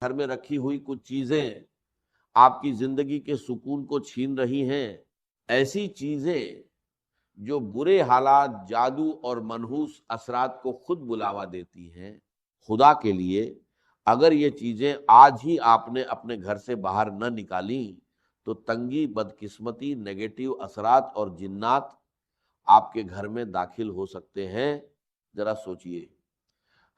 گھر میں رکھی ہوئی کچھ چیزیں آپ کی زندگی کے سکون کو چھین رہی ہیں، ایسی چیزیں جو برے حالات، جادو اور منحوس اثرات کو خود بلاوا دیتی ہیں، خدا کے لیے اگر یہ چیزیں آج ہی آپ نے اپنے گھر سے باہر نہ نکالیں تو تنگی، بدقسمتی، نیگیٹو اثرات اور جنات آپ کے گھر میں داخل ہو سکتے ہیں۔ ذرا سوچئے،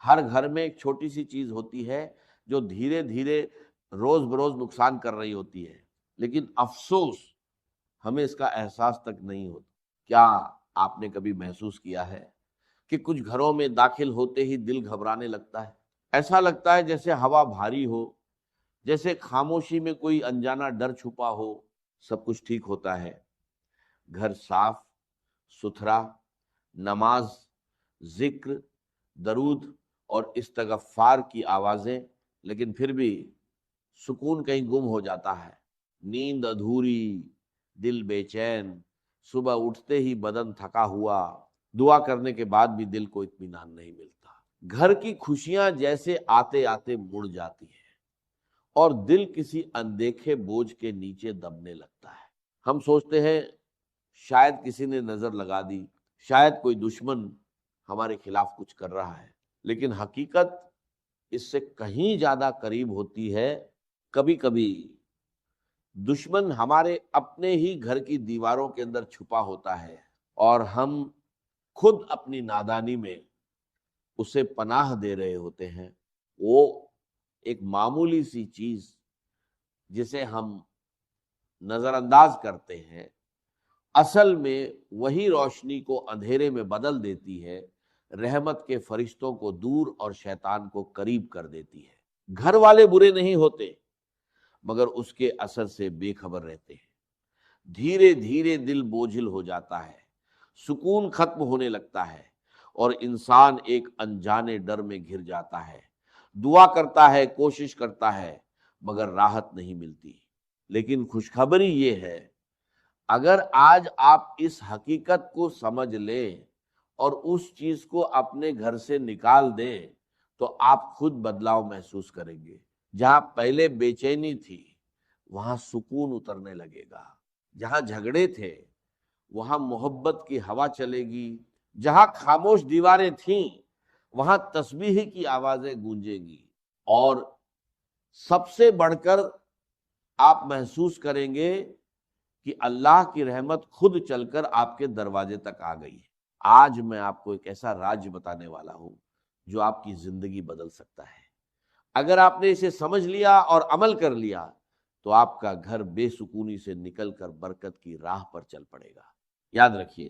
ہر گھر میں ایک چھوٹی سی چیز ہوتی ہے جو دھیرے دھیرے روز بروز نقصان کر رہی ہوتی ہے، لیکن افسوس ہمیں اس کا احساس تک نہیں ہوتا۔ کیا آپ نے کبھی محسوس کیا ہے کہ کچھ گھروں میں داخل ہوتے ہی دل گھبرانے لگتا ہے؟ ایسا لگتا ہے جیسے ہوا بھاری ہو، جیسے خاموشی میں کوئی انجانا ڈر چھپا ہو۔ سب کچھ ٹھیک ہوتا ہے، گھر صاف ستھرا، نماز، ذکر، درود اور استغفار کی آوازیں، لیکن پھر بھی سکون کہیں گم ہو جاتا ہے۔ نیند ادھوری، دل بے چین، صبح اٹھتے ہی بدن تھکا ہوا، دعا کرنے کے بعد بھی دل کو اطمینان نہیں ملتا۔ گھر کی خوشیاں جیسے آتے آتے مڑ جاتی ہیں اور دل کسی اندیکھے بوجھ کے نیچے دبنے لگتا ہے۔ ہم سوچتے ہیں شاید کسی نے نظر لگا دی، شاید کوئی دشمن ہمارے خلاف کچھ کر رہا ہے، لیکن حقیقت اس سے کہیں زیادہ قریب ہوتی ہے۔ کبھی کبھی دشمن ہمارے اپنے ہی گھر کی دیواروں کے اندر چھپا ہوتا ہے اور ہم خود اپنی نادانی میں اسے پناہ دے رہے ہوتے ہیں۔ وہ ایک معمولی سی چیز جسے ہم نظر انداز کرتے ہیں، اصل میں وہی روشنی کو اندھیرے میں بدل دیتی ہے، رحمت کے فرشتوں کو دور اور شیطان کو قریب کر دیتی ہے۔ گھر والے برے نہیں ہوتے، مگر اس کے اثر سے بے خبر رہتے ہیں۔ دھیرے دھیرے دل بوجھل ہو جاتا ہے، سکون ختم ہونے لگتا ہے اور انسان ایک انجانے ڈر میں گھر جاتا ہے۔ دعا کرتا ہے، کوشش کرتا ہے، مگر راحت نہیں ملتی۔ لیکن خوشخبری یہ ہے، اگر آج آپ اس حقیقت کو سمجھ لیں اور اس چیز کو اپنے گھر سے نکال دیں تو آپ خود بدلاؤ محسوس کریں گے۔ جہاں پہلے بے چینی تھی وہاں سکون اترنے لگے گا، جہاں جھگڑے تھے وہاں محبت کی ہوا چلے گی، جہاں خاموش دیواریں تھیں وہاں تسبیح کی آوازیں گونجیں گی، اور سب سے بڑھ کر آپ محسوس کریں گے کہ اللہ کی رحمت خود چل کر آپ کے دروازے تک آ گئی ہے۔ آج میں آپ کو ایک ایسا راز بتانے والا ہوں جو آپ کی زندگی بدل سکتا ہے۔ اگر آپ نے اسے سمجھ لیا اور عمل کر لیا تو آپ کا گھر بے سکونی سے نکل کر برکت کی راہ پر چل پڑے گا۔ یاد رکھیے،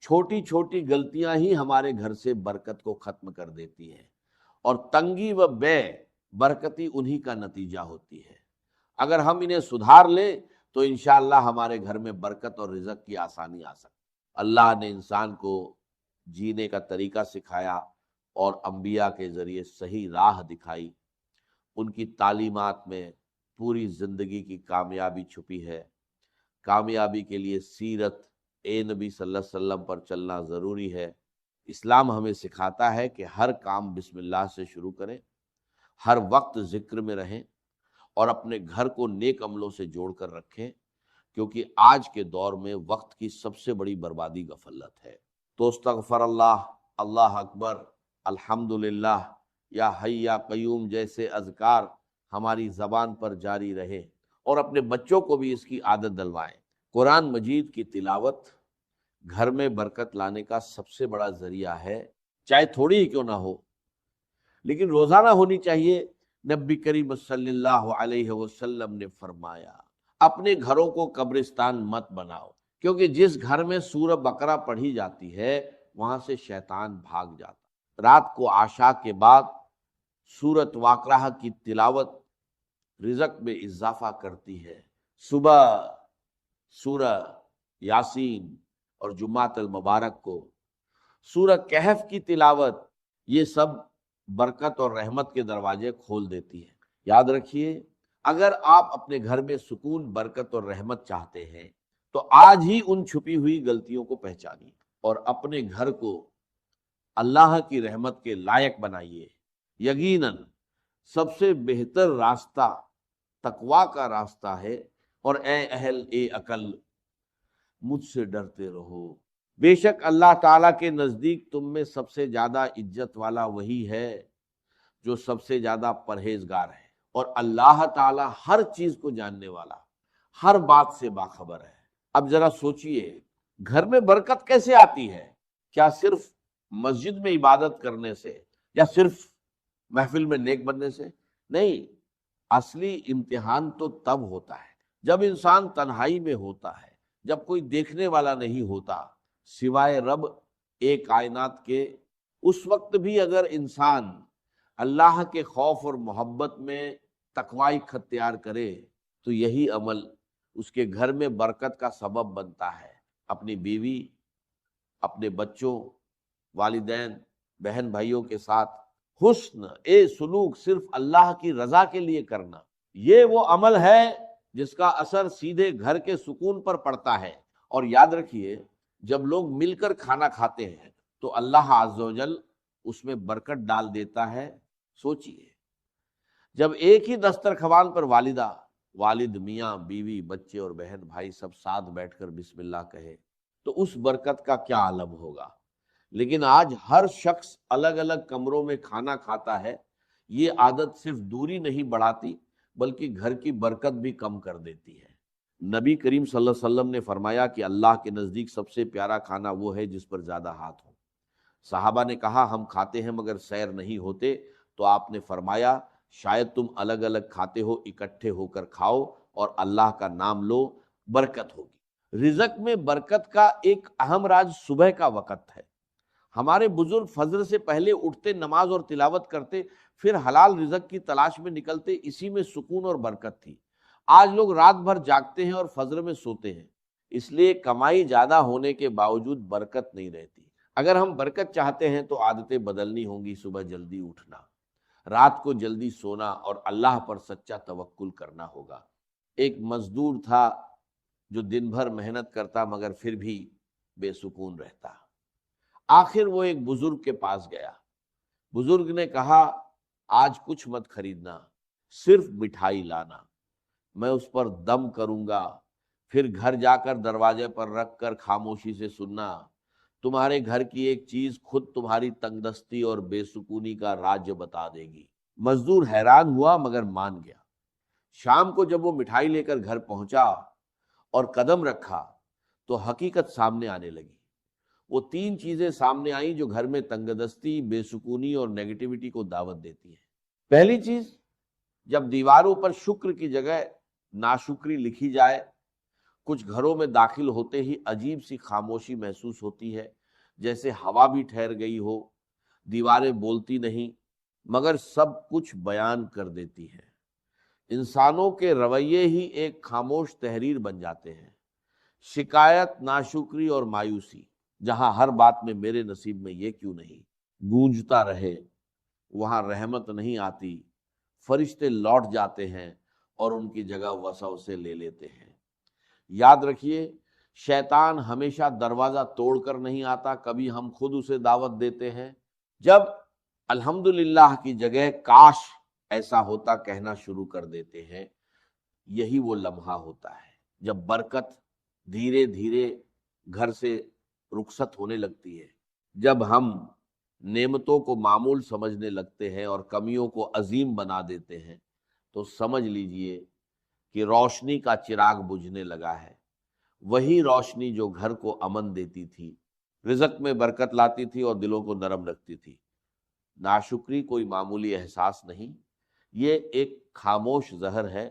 چھوٹی چھوٹی غلطیاں ہی ہمارے گھر سے برکت کو ختم کر دیتی ہیں، اور تنگی و بے برکتی انہی کا نتیجہ ہوتی ہے۔ اگر ہم انہیں سدھار لیں تو انشاءاللہ ہمارے گھر میں برکت اور رزق کی آسانی آ سکتی۔ اللہ نے انسان کو جینے کا طریقہ سکھایا اور انبیاء کے ذریعے صحیح راہ دکھائی۔ ان کی تعلیمات میں پوری زندگی کی کامیابی چھپی ہے۔ کامیابی کے لیے سیرت نبی صلی اللہ علیہ وسلم پر چلنا ضروری ہے۔ اسلام ہمیں سکھاتا ہے کہ ہر کام بسم اللہ سے شروع کریں، ہر وقت ذکر میں رہیں اور اپنے گھر کو نیک عملوں سے جوڑ کر رکھیں، کیونکہ آج کے دور میں وقت کی سب سے بڑی بربادی غفلت ہے۔ تو استغفر اللہ، اللہ اکبر، الحمدللہ، یا حی یا قیوم جیسے اذکار ہماری زبان پر جاری رہے، اور اپنے بچوں کو بھی اس کی عادت دلوائیں۔ قرآن مجید کی تلاوت گھر میں برکت لانے کا سب سے بڑا ذریعہ ہے، چاہے تھوڑی ہی کیوں نہ ہو، لیکن روزانہ ہونی چاہیے۔ نبی کریم صلی اللہ علیہ وسلم نے فرمایا، اپنے گھروں کو قبرستان مت بناؤ، کیونکہ جس گھر میں سورہ بقرہ پڑھی جاتی ہے وہاں سے شیطان بھاگ جاتا۔ رات کو عشاء کے بعد سورۃ واقعہ کی تلاوت رزق میں اضافہ کرتی ہے۔ صبح سورہ یاسین اور جمعۃ المبارک کو سورہ کہف کی تلاوت، یہ سب برکت اور رحمت کے دروازے کھول دیتی ہے۔ یاد رکھیے، اگر آپ اپنے گھر میں سکون، برکت اور رحمت چاہتے ہیں تو آج ہی ان چھپی ہوئی غلطیوں کو پہچانیے اور اپنے گھر کو اللہ کی رحمت کے لائق بنائیے۔ یقیناً سب سے بہتر راستہ تقوا کا راستہ ہے، اور اے اہل اے عقل مجھ سے ڈرتے رہو، بے شک اللہ تعالیٰ کے نزدیک تم میں سب سے زیادہ عزت والا وہی ہے جو سب سے زیادہ پرہیزگار ہے، اور اللہ تعالیٰ ہر چیز کو جاننے والا، ہر بات سے باخبر ہے۔ اب ذرا سوچئے، گھر میں برکت کیسے آتی ہے؟ کیا صرف مسجد میں عبادت کرنے سے یا صرف محفل میں نیک بننے سے؟ نہیں، اصلی امتحان تو تب ہوتا ہے جب انسان تنہائی میں ہوتا ہے، جب کوئی دیکھنے والا نہیں ہوتا سوائے رب ایک کائنات کے۔ اس وقت بھی اگر انسان اللہ کے خوف اور محبت میں تقوی اختیار کرے تو یہی عمل اس کے گھر میں برکت کا سبب بنتا ہے۔ اپنی بیوی، اپنے بچوں، والدین، بہن بھائیوں کے ساتھ حسن سلوک صرف اللہ کی رضا کے لیے کرنا، یہ وہ عمل ہے جس کا اثر سیدھے گھر کے سکون پر پڑتا ہے۔ اور یاد رکھیے، جب لوگ مل کر کھانا کھاتے ہیں تو اللہ عز و جل اس میں برکت ڈال دیتا ہے۔ سوچئے، جب ایک ہی دسترخوان پر والدہ، والد، میاں، بیوی، بچے اور بہن بھائی سب ساتھ بیٹھ کر بسم اللہ کہے تو اس برکت کا کیا عالم ہوگا۔ لیکن آج ہر شخص الگ الگ کمروں میں کھانا کھاتا ہے۔ یہ عادت صرف دوری نہیں بڑھاتی بلکہ گھر کی برکت بھی کم کر دیتی ہے۔ نبی کریم صلی اللہ علیہ وسلم نے فرمایا کہ اللہ کے نزدیک سب سے پیارا کھانا وہ ہے جس پر زیادہ ہاتھ ہو۔ صحابہ نے کہا ہم کھاتے ہیں مگر سیر نہیں ہوتے، تو آپ نے فرمایا شاید تم الگ الگ کھاتے ہو، اکٹھے ہو کر کھاؤ اور اللہ کا نام لو، برکت ہوگی۔ رزق میں برکت کا ایک اہم راز صبح کا وقت ہے۔ ہمارے بزرگ فجر سے پہلے اٹھتے، نماز اور تلاوت کرتے، پھر حلال رزق کی تلاش میں نکلتے، اسی میں سکون اور برکت تھی۔ آج لوگ رات بھر جاگتے ہیں اور فجر میں سوتے ہیں، اس لیے کمائی زیادہ ہونے کے باوجود برکت نہیں رہتی۔ اگر ہم برکت چاہتے ہیں تو عادتیں بدلنی ہوں گی، صبح جلدی اٹھنا، رات کو جلدی سونا اور اللہ پر سچا توکل کرنا ہوگا۔ ایک مزدور تھا جو دن بھر محنت کرتا مگر پھر بھی بے سکون رہتا۔ آخر وہ ایک بزرگ کے پاس گیا۔ بزرگ نے کہا آج کچھ مت خریدنا، صرف مٹھائی لانا، میں اس پر دم کروں گا، پھر گھر جا کر دروازے پر رکھ کر خاموشی سے سننا، تمہارے گھر کی ایک چیز خود تمہاری تنگ دستی اور بے سکونی کا راز بتا دے گی۔ مزدور حیران ہوا مگر مان گیا۔ شام کو جب وہ مٹھائی لے کر گھر پہنچا اور قدم رکھا تو حقیقت سامنے آنے لگی۔ وہ 3 چیزیں سامنے آئیں جو گھر میں تنگ دستی، بے سکونی اور نیگیٹیوٹی کو دعوت دیتی ہیں۔ پہلی چیز، جب دیواروں پر شکر کی جگہ ناشکری لکھی جائے، کچھ گھروں میں داخل ہوتے ہی عجیب سی خاموشی محسوس ہوتی ہے، جیسے ہوا بھی ٹھہر گئی ہو، دیواریں بولتی نہیں مگر سب کچھ بیان کر دیتی ہیں۔ انسانوں کے رویے ہی ایک خاموش تحریر بن جاتے ہیں۔ شکایت، ناشکری اور مایوسی، جہاں ہر بات میں میرے نصیب میں یہ کیوں نہیں گونجتا رہے، وہاں رحمت نہیں آتی، فرشتے لوٹ جاتے ہیں اور ان کی جگہ وسوسے لے لیتے ہیں۔ یاد رکھیے، شیطان ہمیشہ دروازہ توڑ کر نہیں آتا، کبھی ہم خود اسے دعوت دیتے ہیں۔ جب الحمدللہ کی جگہ کاش ایسا ہوتا کہنا شروع کر دیتے ہیں، یہی وہ لمحہ ہوتا ہے جب برکت دھیرے دھیرے گھر سے رخصت ہونے لگتی ہے۔ جب ہم نعمتوں کو معمول سمجھنے لگتے ہیں اور کمیوں کو عظیم بنا دیتے ہیں تو سمجھ لیجئے کہ روشنی کا چراغ بجھنے لگا ہے، وہی روشنی جو گھر کو امن دیتی تھی، رزق میں برکت لاتی تھی اور دلوں کو نرم رکھتی تھی۔ ناشکری کوئی معمولی احساس نہیں، یہ ایک خاموش زہر ہے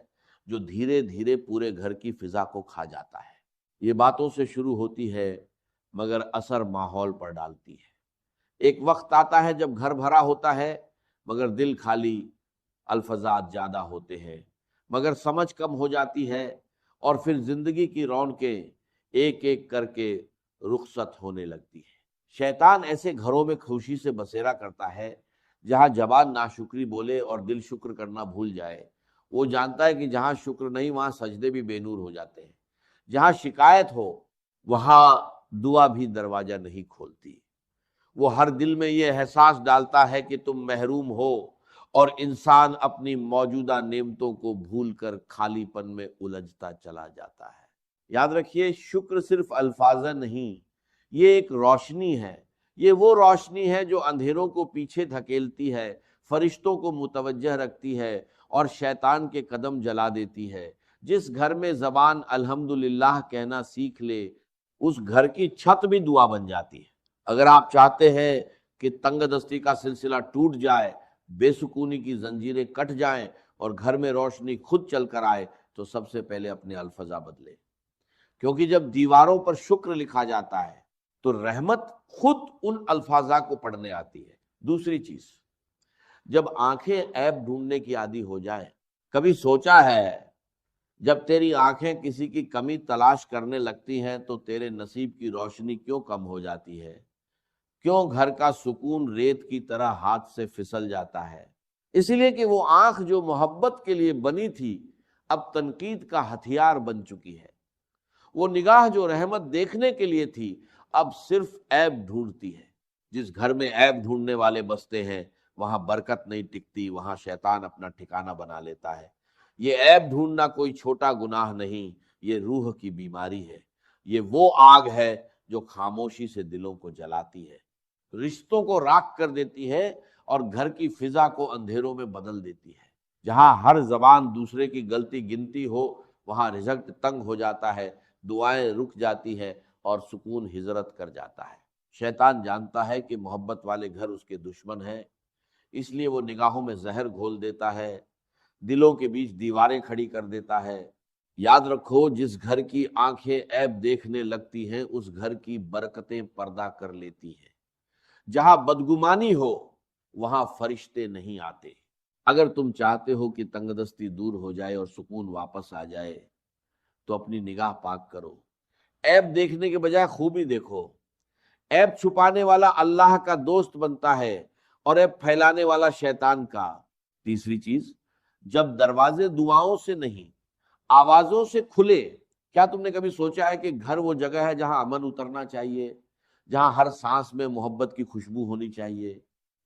جو دھیرے دھیرے پورے گھر کی فضا کو کھا جاتا ہے۔ یہ باتوں سے شروع ہوتی ہے مگر اثر ماحول پر ڈالتی ہے۔ ایک وقت آتا ہے جب گھر بھرا ہوتا ہے مگر دل خالی، الفاظات زیادہ ہوتے ہیں مگر سمجھ کم ہو جاتی ہے، اور پھر زندگی کی رونقیں ایک ایک کر کے رخصت ہونے لگتی ہے۔ شیطان ایسے گھروں میں خوشی سے بسیرا کرتا ہے جہاں زبان ناشکری بولے اور دل شکر کرنا بھول جائے۔ وہ جانتا ہے کہ جہاں شکر نہیں وہاں سجدے بھی بے نور ہو جاتے ہیں، جہاں شکایت ہو وہاں دعا بھی دروازہ نہیں کھولتی۔ وہ ہر دل میں یہ احساس ڈالتا ہے کہ تم محروم ہو اور انسان اپنی موجودہ نعمتوں کو بھول کر خالی پن میں الجھتا چلا جاتا ہے۔ یاد رکھیے، شکر صرف الفاظ نہیں، یہ ایک روشنی ہے۔ یہ وہ روشنی ہے جو اندھیروں کو پیچھے دھکیلتی ہے، فرشتوں کو متوجہ رکھتی ہے اور شیطان کے قدم جلا دیتی ہے۔ جس گھر میں زبان الحمدللہ کہنا سیکھ لے، اس گھر کی چھت بھی دعا بن جاتی ہے۔ اگر آپ چاہتے ہیں کہ تنگ دستی کا سلسلہ ٹوٹ جائے، بے سکونی کی زنجیریں کٹ جائیں اور گھر میں روشنی خود چل کر آئے، تو سب سے پہلے اپنے الفاظ بدلے، کیونکہ جب دیواروں پر شکر لکھا جاتا ہے تو رحمت خود ان الفاظ کو پڑھنے آتی ہے۔ دوسری چیز، جب آنکھیں عیب ڈھونڈنے کی عادی ہو جائے، کبھی سوچا ہے جب تیری آنکھیں کسی کی کمی تلاش کرنے لگتی ہیں تو تیرے نصیب کی روشنی کیوں کم ہو جاتی ہے؟ کیوں گھر کا سکون ریت کی طرح ہاتھ سے پھسل جاتا ہے؟ اس لیے کہ وہ آنکھ جو محبت کے لیے بنی تھی اب تنقید کا ہتھیار بن چکی ہے۔ وہ نگاہ جو رحمت دیکھنے کے لیے تھی اب صرف عیب ڈھونڈتی ہے۔ جس گھر میں عیب ڈھونڈنے والے بستے ہیں وہاں برکت نہیں ٹکتی، وہاں شیطان اپنا ٹھکانہ بنا لیتا ہے۔ یہ عیب ڈھونڈنا کوئی چھوٹا گناہ نہیں، یہ روح کی بیماری ہے۔ یہ وہ آگ ہے جو خاموشی سے دلوں کو جلاتی ہے، رشتوں کو راکھ کر دیتی ہے اور گھر کی فضا کو اندھیروں میں بدل دیتی ہے۔ جہاں ہر زبان دوسرے کی غلطی گنتی ہو وہاں رزق تنگ ہو جاتا ہے، دعائیں رک جاتی ہے اور سکون ہجرت کر جاتا ہے۔ شیطان جانتا ہے کہ محبت والے گھر اس کے دشمن ہیں، اس لیے وہ نگاہوں میں زہر گھول دیتا ہے، دلوں کے بیچ دیواریں کھڑی کر دیتا ہے۔ یاد رکھو، جس گھر کی آنکھیں عیب دیکھنے لگتی ہیں اس گھر کی برکتیں پردہ کر لیتی ہیں۔ جہاں بدگمانی ہو وہاں فرشتے نہیں آتے۔ اگر تم چاہتے ہو کہ تنگ دستی دور ہو جائے اور سکون واپس آ جائے تو اپنی نگاہ پاک کرو، عیب دیکھنے کے بجائے خوبی دیکھو۔ عیب چھپانے والا اللہ کا دوست بنتا ہے اور عیب پھیلانے والا شیطان کا۔ تیسری چیز، جب دروازے دعاؤں سے نہیں آوازوں سے کھلے، کیا تم نے کبھی سوچا ہے کہ گھر وہ جگہ ہے جہاں امن اترنا چاہیے، جہاں ہر سانس میں محبت کی خوشبو ہونی چاہیے؟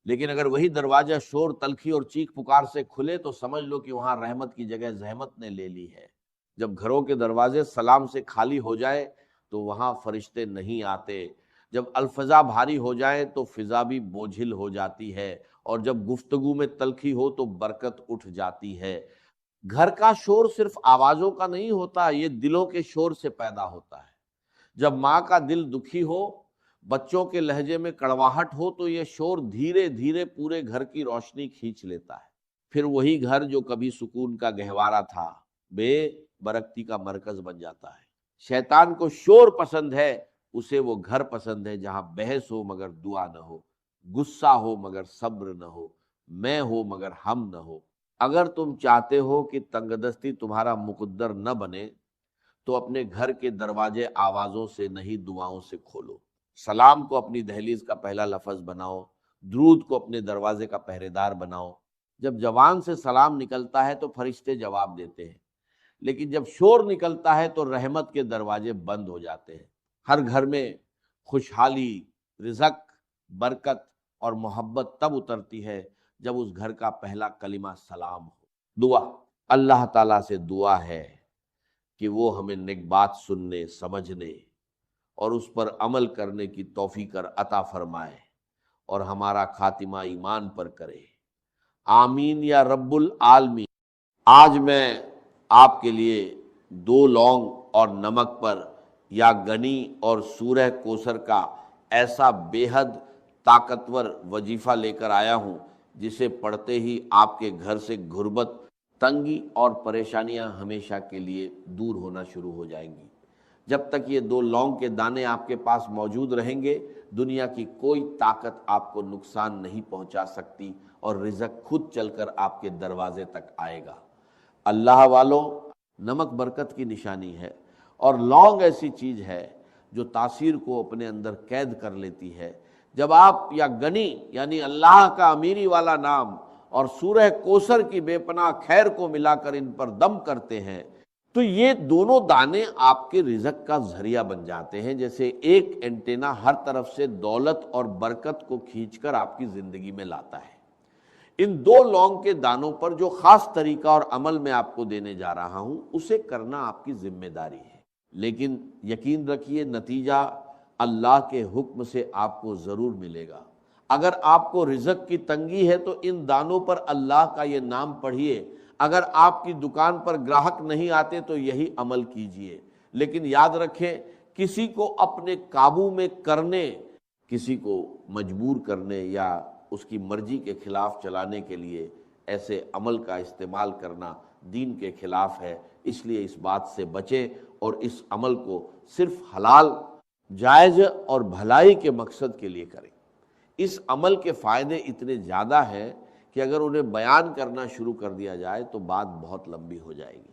لیکن اگر وہی دروازہ شور، تلخی اور چیخ پکار سے کھلے تو سمجھ لو کہ وہاں رحمت کی جگہ زحمت نے لے لی ہے۔ جب گھروں کے دروازے سلام سے خالی ہو جائے تو وہاں فرشتے نہیں آتے۔ جب الفضا بھاری ہو جائے تو فضا بھی بوجھل ہو جاتی ہے، اور جب گفتگو میں تلخی ہو تو برکت اٹھ جاتی ہے۔ گھر کا شور صرف آوازوں کا نہیں ہوتا، یہ دلوں کے شور سے پیدا ہوتا ہے۔ جب ماں کا دل دکھی ہو، بچوں کے لہجے میں کڑواہٹ ہو تو یہ شور دھیرے دھیرے پورے گھر کی روشنی کھینچ لیتا ہے۔ پھر وہی گھر جو کبھی سکون کا گہوارہ تھا بے برکتی کا مرکز بن جاتا ہے۔ شیطان کو شور پسند ہے، اسے وہ گھر پسند ہے جہاں بحث ہو مگر دعا نہ ہو، غصہ ہو مگر صبر نہ ہو، میں ہو مگر ہم نہ ہو۔ اگر تم چاہتے ہو کہ تنگ دستی تمہارا مقدر نہ بنے تو اپنے گھر کے دروازے آوازوں سے نہیں دعاؤں سے کھولو۔ سلام کو اپنی دہلیز کا پہلا لفظ بناؤ، درود کو اپنے دروازے کا پہرے دار بناؤ۔ جب زبان سے سلام نکلتا ہے تو فرشتے جواب دیتے ہیں، لیکن جب شور نکلتا ہے تو رحمت کے دروازے بند ہو جاتے ہیں۔ ہر گھر میں خوشحالی، رزق، برکت اور محبت تب اترتی ہے جب اس گھر کا پہلا کلمہ سلام ہو۔ دعا، اللہ تعالیٰ سے دعا ہے کہ وہ ہمیں نیک بات سننے، سمجھنے اور اس پر عمل کرنے کی توفیق عطا فرمائے اور ہمارا خاتمہ ایمان پر کرے۔ آمین یا رب العالمین۔ آج میں آپ کے لیے 2 لونگ اور نمک پر یا گنی اور سورہ کوثر کا ایسا بے حد طاقتور وظیفہ لے کر آیا ہوں جسے پڑھتے ہی آپ کے گھر سے غربت، تنگی اور پریشانیاں ہمیشہ کے لیے دور ہونا شروع ہو جائیں گی۔ جب تک یہ 2 لونگ کے دانے آپ کے پاس موجود رہیں گے دنیا کی کوئی طاقت آپ کو نقصان نہیں پہنچا سکتی اور رزق خود چل کر آپ کے دروازے تک آئے گا۔ اللہ والو، نمک برکت کی نشانی ہے اور لونگ ایسی چیز ہے جو تاثیر کو اپنے اندر قید کر لیتی ہے۔ جب آپ یا گنی یعنی اللہ کا امیری والا نام اور سورہ کوثر کی بے پناہ خیر کو ملا کر ان پر دم کرتے ہیں تو یہ دونوں دانے آپ کے رزق کا ذریعہ بن جاتے ہیں، جیسے ایک اینٹینا ہر طرف سے دولت اور برکت کو کھینچ کر آپ کی زندگی میں لاتا ہے۔ ان 2 لونگ کے دانوں پر جو خاص طریقہ اور عمل میں آپ کو دینے جا رہا ہوں اسے کرنا آپ کی ذمہ داری ہے، لیکن یقین رکھیے نتیجہ اللہ کے حکم سے آپ کو ضرور ملے گا۔ اگر آپ کو رزق کی تنگی ہے تو ان دانوں پر اللہ کا یہ نام پڑھیے، اگر آپ کی دکان پر گراہک نہیں آتے تو یہی عمل کیجئے، لیکن یاد رکھیں کسی کو اپنے قابو میں کرنے، کسی کو مجبور کرنے یا اس کی مرضی کے خلاف چلانے کے لیے ایسے عمل کا استعمال کرنا دین کے خلاف ہے۔ اس لیے اس بات سے بچیں اور اس عمل کو صرف حلال، جائز اور بھلائی کے مقصد کے لیے کریں۔ اس عمل کے فائدے اتنے زیادہ ہیں کہ اگر انہیں بیان کرنا شروع کر دیا جائے تو بات بہت لمبی ہو جائے گی۔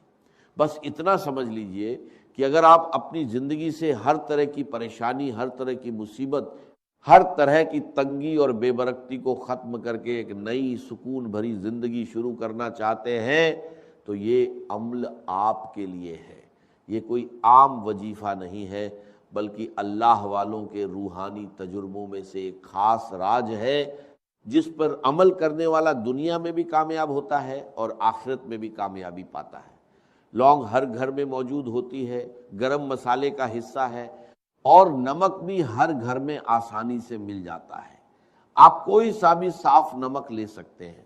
بس اتنا سمجھ لیجئے کہ اگر آپ اپنی زندگی سے ہر طرح کی پریشانی، ہر طرح کی مصیبت، ہر طرح کی تنگی اور بے برکتی کو ختم کر کے ایک نئی سکون بھری زندگی شروع کرنا چاہتے ہیں تو یہ عمل آپ کے لیے ہے۔ یہ کوئی عام وظیفہ نہیں ہے، بلکہ اللہ والوں کے روحانی تجربوں میں سے ایک خاص راج ہے جس پر عمل کرنے والا دنیا میں بھی کامیاب ہوتا ہے اور آخرت میں بھی کامیابی پاتا ہے۔ لونگ ہر گھر میں موجود ہوتی ہے، گرم مسالے کا حصہ ہے، اور نمک بھی ہر گھر میں آسانی سے مل جاتا ہے۔ آپ کوئی سا بھی صاف نمک لے سکتے ہیں۔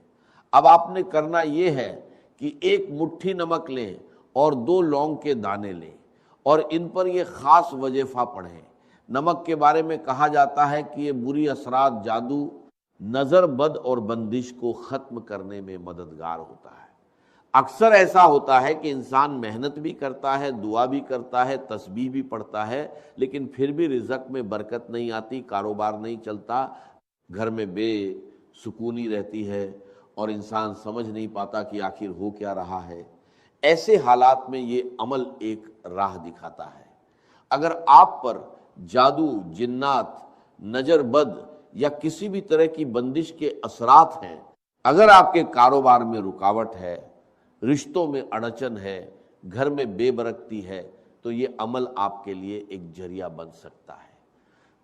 اب آپ نے کرنا یہ ہے کہ 1 مٹھی نمک لیں اور 2 لونگ کے دانے لیں اور ان پر یہ خاص وظیفہ پڑھیں۔ نمک کے بارے میں کہا جاتا ہے کہ یہ بری اثرات، جادو، نظر بد اور بندش کو ختم کرنے میں مددگار ہوتا ہے۔ اکثر ایسا ہوتا ہے کہ انسان محنت بھی کرتا ہے، دعا بھی کرتا ہے، تسبیح بھی پڑھتا ہے، لیکن پھر بھی رزق میں برکت نہیں آتی، کاروبار نہیں چلتا، گھر میں بے سکونی رہتی ہے اور انسان سمجھ نہیں پاتا کہ آخر ہو کیا رہا ہے۔ ایسے حالات میں یہ عمل ایک راہ دکھاتا ہے۔ اگر آپ پر جادو، جنات، نظر بد یا کسی بھی طرح کی بندش کے اثرات ہیں، اگر آپ کے کاروبار میں رکاوٹ ہے، رشتوں میں اڑچن ہے، گھر میں بے برکتی ہے، تو یہ عمل آپ کے لیے ایک ذریعہ بن سکتا ہے۔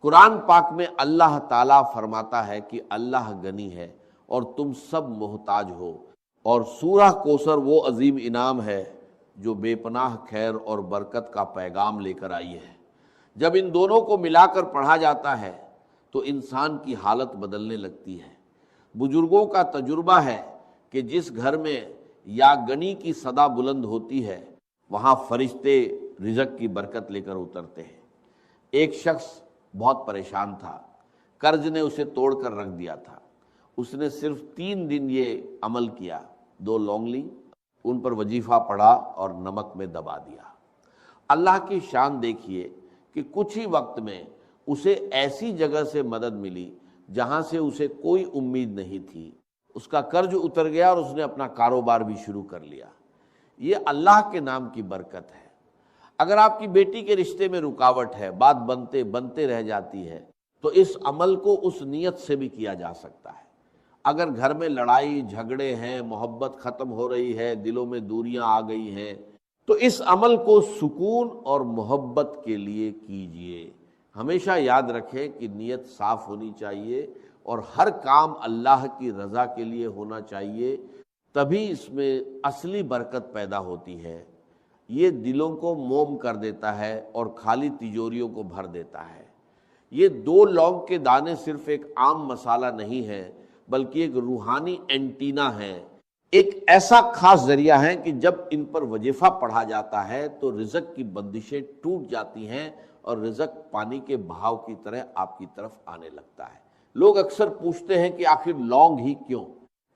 قرآن پاک میں اللہ تعالیٰ فرماتا ہے کہ اللہ غنی ہے اور تم سب محتاج ہو، اور سورہ کوثر وہ عظیم انعام ہے جو بے پناہ خیر اور برکت کا پیغام لے کر آئی ہے۔ جب ان دونوں کو ملا کر پڑھا جاتا ہے تو انسان کی حالت بدلنے لگتی ہے۔ بزرگوں کا تجربہ ہے کہ جس گھر میں یا گنی کی صدا بلند ہوتی ہے وہاں فرشتے رزق کی برکت لے کر اترتے ہیں۔ ایک شخص بہت پریشان تھا، قرض نے اسے توڑ کر رکھ دیا تھا۔ اس نے صرف 3 دن یہ عمل کیا، 2 لونگ لی، ان پر وظیفہ پڑھا اور نمک میں دبا دیا۔ اللہ کی شان دیکھیے کہ کچھ ہی وقت میں اسے ایسی جگہ سے مدد ملی جہاں سے اسے کوئی امید نہیں تھی۔ اس کا قرض اتر گیا اور اس نے اپنا کاروبار بھی شروع کر لیا۔ یہ اللہ کے نام کی برکت ہے۔ اگر آپ کی بیٹی کے رشتے میں رکاوٹ ہے، بات بنتے بنتے رہ جاتی ہے، تو اس عمل کو اس نیت سے بھی کیا جا سکتا ہے۔ اگر گھر میں لڑائی جھگڑے ہیں، محبت ختم ہو رہی ہے، دلوں میں دوریاں آ گئی ہیں، تو اس عمل کو سکون اور محبت کے لیے کیجئے۔ ہمیشہ یاد رکھیں کہ نیت صاف ہونی چاہیے اور ہر کام اللہ کی رضا کے لیے ہونا چاہیے، تبھی اس میں اصلی برکت پیدا ہوتی ہے۔ یہ دلوں کو موم کر دیتا ہے اور خالی تجوریوں کو بھر دیتا ہے۔ یہ 2 لونگ کے دانے صرف ایک عام مسالہ نہیں ہے، بلکہ ایک روحانی اینٹینا ہے، ایک ایسا خاص ذریعہ ہے کہ جب ان پر وظیفہ پڑھا جاتا ہے تو رزق کی بندشیں ٹوٹ جاتی ہیں اور رزق پانی کے بہاؤ کی طرح آپ کی طرف آنے لگتا ہے۔ لوگ اکثر پوچھتے ہیں کہ آخر لونگ ہی کیوں؟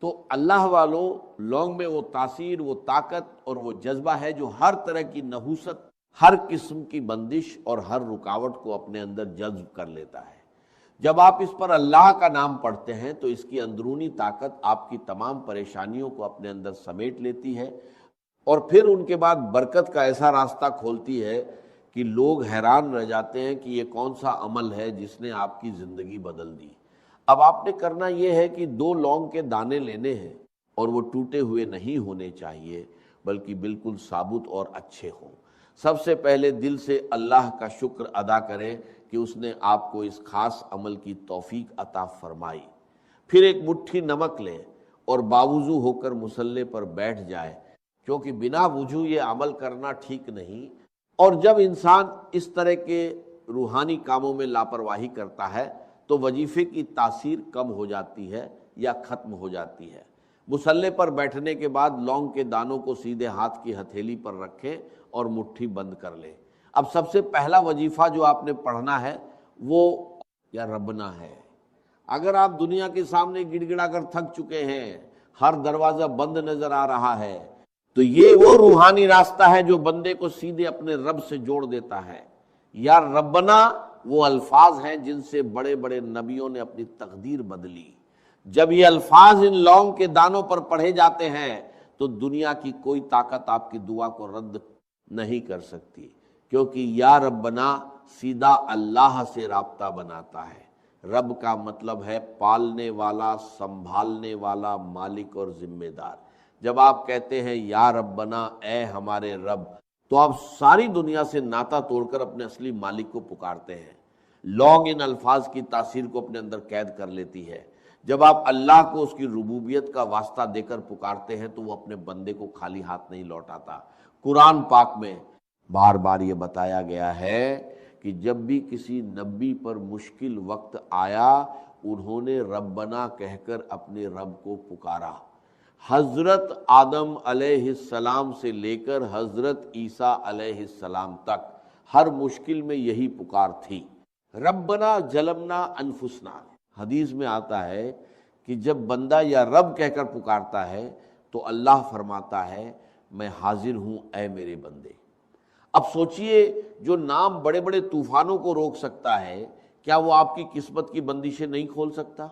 تو اللہ والوں، لونگ میں وہ تاثیر، وہ طاقت اور وہ جذبہ ہے جو ہر طرح کی نحوست، ہر قسم کی بندش اور ہر رکاوٹ کو اپنے اندر جذب کر لیتا ہے۔ جب آپ اس پر اللہ کا نام پڑھتے ہیں تو اس کی اندرونی طاقت آپ کی تمام پریشانیوں کو اپنے اندر سمیٹ لیتی ہے اور پھر ان کے بعد برکت کا ایسا راستہ کھولتی ہے کہ لوگ حیران رہ جاتے ہیں کہ یہ کون سا عمل ہے جس نے آپ کی زندگی بدل دی۔ اب آپ نے کرنا یہ ہے کہ 2 لونگ کے دانے لینے ہیں اور وہ ٹوٹے ہوئے نہیں ہونے چاہیے، بلکہ بالکل ثابت اور اچھے ہوں۔ سب سے پہلے دل سے اللہ کا شکر ادا کریں کہ اس نے آپ کو اس خاص عمل کی توفیق عطا فرمائی۔ پھر 1 مٹھی نمک لیں اور باوضو ہو کر مصلی پر بیٹھ جائے، کیونکہ بنا وضو یہ عمل کرنا ٹھیک نہیں۔ اور جب انسان اس طرح کے روحانی کاموں میں لاپرواہی کرتا ہے تو وظیفے کی تاثیر کم ہو جاتی ہے یا ختم ہو جاتی ہے۔ مصلی پر بیٹھنے کے بعد لونگ کے دانوں کو سیدھے ہاتھ کی ہتھیلی پر رکھیں اور مٹھی بند کر لیں۔ اب سب سے پہلا وظیفہ جو آپ نے پڑھنا ہے وہ یا ربنا ہے۔ اگر آپ دنیا کے سامنے گڑ گڑا کر تھک چکے ہیں، ہر دروازہ بند نظر آ رہا ہے، تو یہ وہ روحانی راستہ ہے جو بندے کو سیدھے اپنے رب سے جوڑ دیتا ہے۔ یا ربنا وہ الفاظ ہیں جن سے بڑے بڑے نبیوں نے اپنی تقدیر بدلی۔ جب یہ الفاظ ان لونگ کے دانوں پر پڑھے جاتے ہیں تو دنیا کی کوئی طاقت آپ کی دعا کو رد نہیں کر سکتی، کیونکہ یا ربنا سیدھا اللہ سے رابطہ بناتا ہے۔ رب کا مطلب ہے پالنے والا، سنبھالنے والا، مالک اور ذمہ دار۔ جب آپ کہتے ہیں یا ربنا اے ہمارے رب، تو آپ ساری دنیا سے ناطہ توڑ کر اپنے اصلی مالک کو پکارتے ہیں۔ لونگ ان الفاظ کی تاثیر کو اپنے اندر قید کر لیتی ہے۔ جب آپ اللہ کو اس کی ربوبیت کا واسطہ دے کر پکارتے ہیں تو وہ اپنے بندے کو خالی ہاتھ نہیں لوٹاتا۔ قرآن پاک میں بار بار یہ بتایا گیا ہے کہ جب بھی کسی نبی پر مشکل وقت آیا انہوں نے ربنا کہہ کر اپنے رب کو پکارا۔ حضرت آدم علیہ السلام سے لے کر حضرت عیسیٰ علیہ السلام تک ہر مشکل میں یہی پکار تھی، ربنا ظلمنا انفسنا۔ حدیث میں آتا ہے کہ جب بندہ یا رب کہہ کر پکارتا ہے تو اللہ فرماتا ہے میں حاضر ہوں اے میرے بندے۔ اب سوچئے جو نام بڑے بڑے طوفانوں کو روک سکتا ہے، کیا وہ آپ کی قسمت کی بندشیں نہیں کھول سکتا؟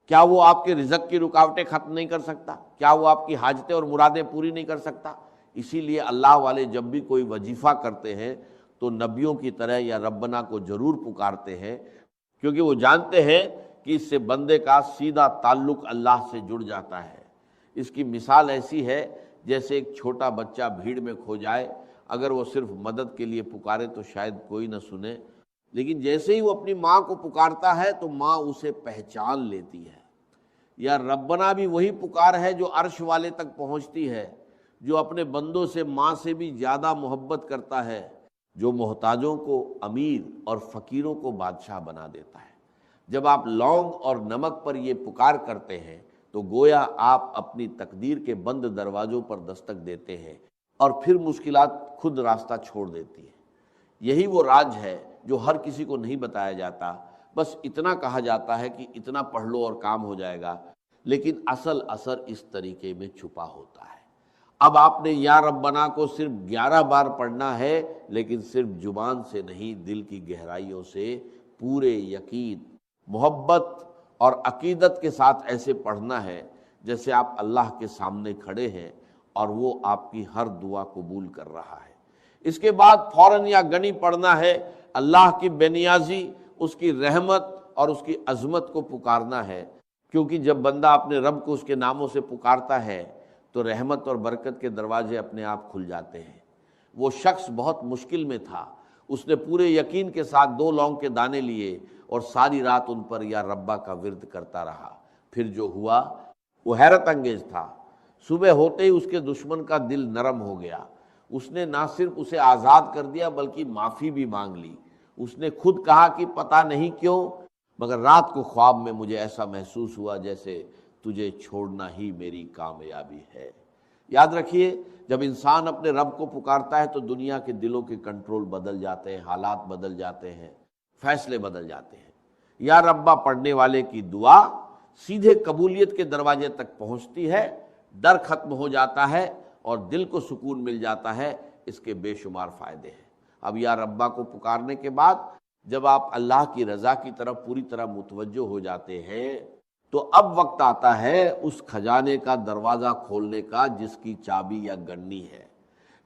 کیا وہ آپ کے رزق کی رکاوٹیں ختم نہیں کر سکتا؟ کیا وہ آپ کی حاجتیں اور مرادیں پوری نہیں کر سکتا؟ اسی لیے اللہ والے جب بھی کوئی وظیفہ کرتے ہیں تو نبیوں کی طرح یا ربنا کو ضرور پکارتے ہیں، کیونکہ وہ جانتے ہیں کہ اس سے بندے کا سیدھا تعلق اللہ سے جڑ جاتا ہے۔ اس کی مثال ایسی ہے جیسے ایک چھوٹا بچہ بھیڑ میں کھو جائے، اگر وہ صرف مدد کے لیے پکارے تو شاید کوئی نہ سنے، لیکن جیسے ہی وہ اپنی ماں کو پکارتا ہے تو ماں اسے پہچان لیتی ہے۔ یا ربنا بھی وہی پکار ہے جو عرش والے تک پہنچتی ہے، جو اپنے بندوں سے ماں سے بھی زیادہ محبت کرتا ہے، جو محتاجوں کو امیر اور فقیروں کو بادشاہ بنا دیتا ہے۔ جب آپ لونگ اور نمک پر یہ پکار کرتے ہیں تو گویا آپ اپنی تقدیر کے بند دروازوں پر دستک دیتے ہیں اور پھر مشکلات خود راستہ چھوڑ دیتی ہیں۔ یہی وہ راز ہے جو ہر کسی کو نہیں بتایا جاتا، بس اتنا کہا جاتا ہے کہ اتنا پڑھ لو اور کام ہو جائے گا، لیکن اصل اثر اس طریقے میں چھپا ہوتا ہے۔ اب آپ نے یا ربنا کو صرف 11 بار پڑھنا ہے، لیکن صرف زبان سے نہیں، دل کی گہرائیوں سے پورے یقین، محبت اور عقیدت کے ساتھ ایسے پڑھنا ہے جیسے آپ اللہ کے سامنے کھڑے ہیں اور وہ آپ کی ہر دعا قبول کر رہا ہے۔ اس کے بعد فوراً یا گنی پڑھنا ہے، اللہ کی بے نیازی، اس کی رحمت اور اس کی عظمت کو پکارنا ہے، کیونکہ جب بندہ اپنے رب کو اس کے ناموں سے پکارتا ہے تو رحمت اور برکت کے دروازے اپنے آپ کھل جاتے ہیں۔ وہ شخص بہت مشکل میں تھا، اس نے پورے یقین کے ساتھ 2 لونگ کے دانے لیے اور ساری رات ان پر یا ربا کا ورد کرتا رہا۔ پھر جو ہوا وہ حیرت انگیز تھا۔ صبح ہوتے ہی اس کے دشمن کا دل نرم ہو گیا، اس نے نہ صرف اسے آزاد کر دیا بلکہ معافی بھی مانگ لی۔ اس نے خود کہا کہ پتہ نہیں کیوں مگر رات کو خواب میں مجھے ایسا محسوس ہوا جیسے تجھے چھوڑنا ہی میری کامیابی ہے۔ یاد رکھیے جب انسان اپنے رب کو پکارتا ہے تو دنیا کے دلوں کے کنٹرول بدل جاتے ہیں، حالات بدل جاتے ہیں، فیصلے بدل جاتے ہیں۔ یا ربا پڑھنے والے کی دعا سیدھے قبولیت کے دروازے تک پہنچتی ہے، ڈر ختم ہو جاتا ہے اور دل کو سکون مل جاتا ہے۔ اس کے بے شمار فائدے ہیں۔ اب یا ربا کو پکارنے کے بعد جب آپ اللہ کی رضا کی طرف پوری طرح متوجہ ہو جاتے ہیں تو اب وقت آتا ہے اس خزانے کا دروازہ کھولنے کا جس کی چابی یا گنی ہے۔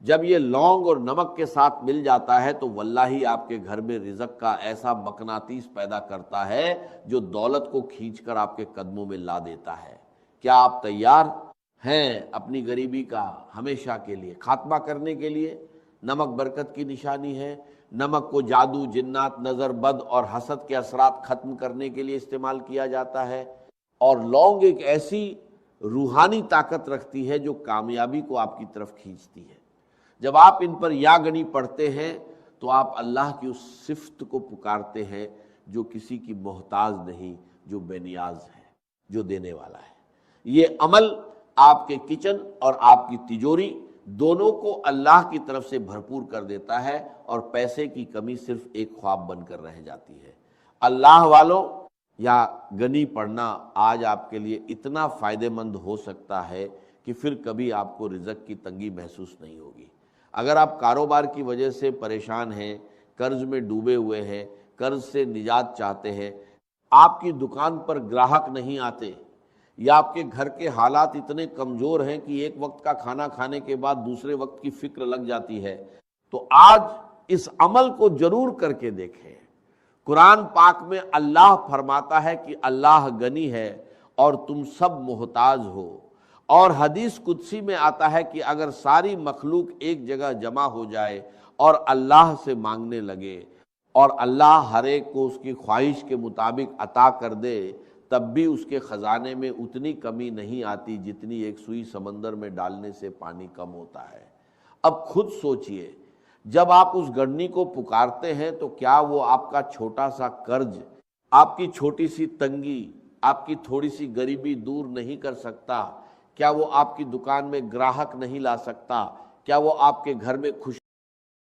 جب یہ لونگ اور نمک کے ساتھ مل جاتا ہے تو واللہ آپ کے گھر میں رزق کا ایسا مقناطیس پیدا کرتا ہے جو دولت کو کھینچ کر آپ کے قدموں میں لا دیتا ہے۔ کیا آپ تیار ہیں اپنی غریبی کا ہمیشہ کے لیے خاتمہ کرنے کے لیے؟ نمک برکت کی نشانی ہے۔ نمک کو جادو، جنات، نظر بد اور حسد کے اثرات ختم کرنے کے لیے استعمال کیا جاتا ہے، اور لونگ ایک ایسی روحانی طاقت رکھتی ہے جو کامیابی کو آپ کی طرف کھینچتی ہے۔ جب آپ ان پر یا گنی پڑھتے ہیں تو آپ اللہ کی اس صفت کو پکارتے ہیں جو کسی کی محتاج نہیں، جو بے نیاز ہے، جو دینے والا ہے۔ یہ عمل آپ کے کچن اور آپ کی تجوری دونوں کو اللہ کی طرف سے بھرپور کر دیتا ہے، اور پیسے کی کمی صرف ایک خواب بن کر رہ جاتی ہے۔ اللہ والوں، یا گنی پڑھنا آج آپ کے لیے اتنا فائدہ مند ہو سکتا ہے کہ پھر کبھی آپ کو رزق کی تنگی محسوس نہیں ہوگی۔ اگر آپ کاروبار کی وجہ سے پریشان ہیں، قرض میں ڈوبے ہوئے ہیں، قرض سے نجات چاہتے ہیں، آپ کی دکان پر گراہک نہیں آتے، یا آپ کے گھر کے حالات اتنے کمزور ہیں کہ ایک وقت کا کھانا کھانے کے بعد دوسرے وقت کی فکر لگ جاتی ہے، تو آج اس عمل کو ضرور کر کے دیکھیں۔ قرآن پاک میں اللہ فرماتا ہے کہ اللہ غنی ہے اور تم سب محتاج ہو، اور حدیث قدسی میں آتا ہے کہ اگر ساری مخلوق ایک جگہ جمع ہو جائے اور اللہ سے مانگنے لگے اور اللہ ہر ایک کو اس کی خواہش کے مطابق عطا کر دے، تب بھی اس کے خزانے میں اتنی کمی نہیں آتی جتنی ایک سوئی سمندر میں ڈالنے سے پانی کم ہوتا ہے۔ اب خود سوچئے، جب آپ اس گڑنی کو پکارتے ہیں تو کیا وہ آپ کا چھوٹا سا قرض، آپ کی چھوٹی سی تنگی، آپ کی تھوڑی سی غریبی دور نہیں کر سکتا؟ کیا وہ آپ کی دکان میں گراہک نہیں لا سکتا؟ کیا وہ آپ کے گھر میں خوشی